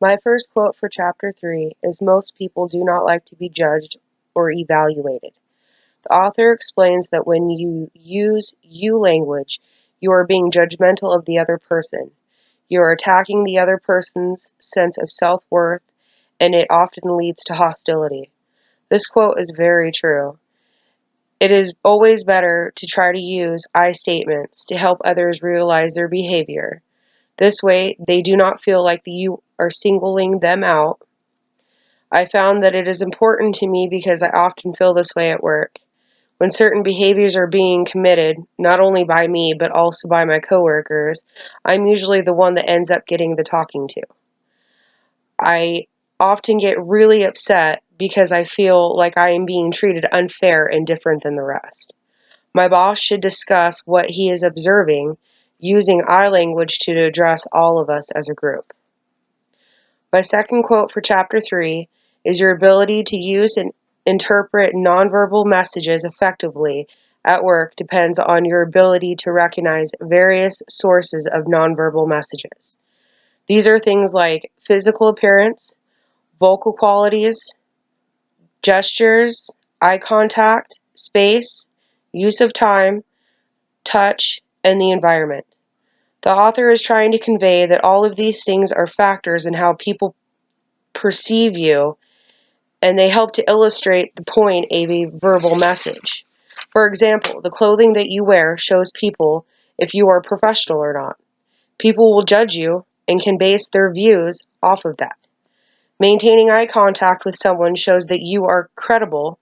My first quote for Chapter 3 is most people do not like to be judged or evaluated. The author explains that when you use you language, you are being judgmental of the other person. You are attacking the other person's sense of self-worth, and it often leads to hostility. This quote is very true. It is always better to try to use I statements to help others realize their behavior. This way, they do not feel like you are singling them out. I found that it is important to me because I often feel this way at work. When certain behaviors are being committed, not only by me but also by my coworkers, I'm usually the one that ends up getting the talking to. I often get really upset because I feel like I am being treated unfair and different than the rest. My boss should discuss what he is observing using I language to address all of us as a group. My second quote for Chapter 3 is your ability to use and interpret nonverbal messages effectively at work depends on your ability to recognize various sources of nonverbal messages. These are things like physical appearance, vocal qualities, gestures, eye contact, space, use of time, touch, and the environment. The author is trying to convey that all of these things are factors in how people perceive you, and they help to illustrate the point of a verbal message. For example, the clothing that you wear shows people if you are professional or not. People will judge you and can base their views off of that. Maintaining eye contact with someone shows that you are credible,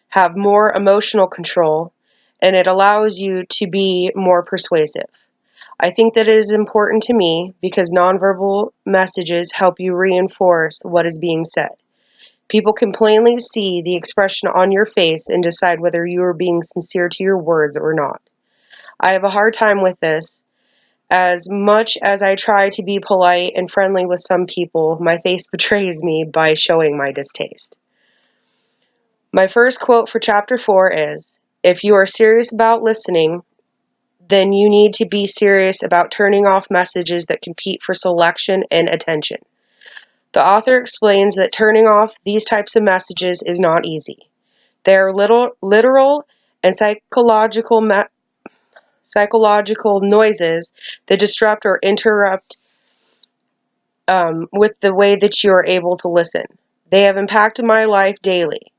have more emotional control, and it allows you to be more persuasive. I think that it is important to me because nonverbal messages help you reinforce what is being said. People can plainly see the expression on your face and decide whether you are being sincere to your words or not. I have a hard time with this. As much as I try to be polite and friendly with some people, my face betrays me by showing my distaste. My first quote for Chapter 4 is, if you are serious about listening, then you need to be serious about turning off messages that compete for selection and attention. The author explains that turning off these types of messages is not easy. They are literal and psychological noises that disrupt or interrupt with the way that you are able to listen. They have impacted my life daily.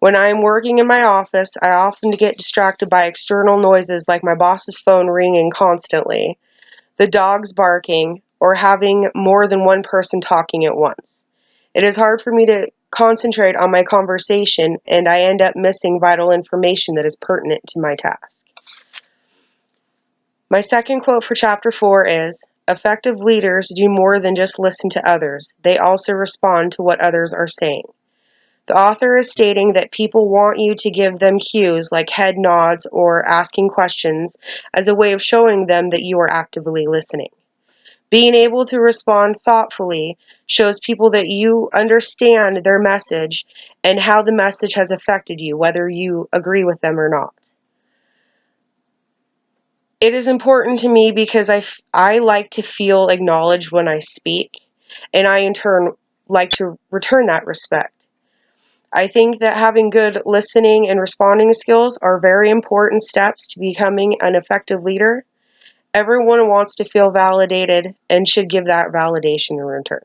When I am working in my office, I often get distracted by external noises like my boss's phone ringing constantly, the dogs barking, or having more than one person talking at once. It is hard for me to concentrate on my conversation, and I end up missing vital information that is pertinent to my task. My second quote for Chapter 4 is, effective leaders do more than just listen to others. They also respond to what others are saying. The author is stating that people want you to give them cues like head nods or asking questions as a way of showing them that you are actively listening. Being able to respond thoughtfully shows people that you understand their message and how the message has affected you, whether you agree with them or not. It is important to me because I like to feel acknowledged when I speak, and I in turn like to return that respect. I think that having good listening and responding skills are very important steps to becoming an effective leader. Everyone wants to feel validated and should give that validation in return.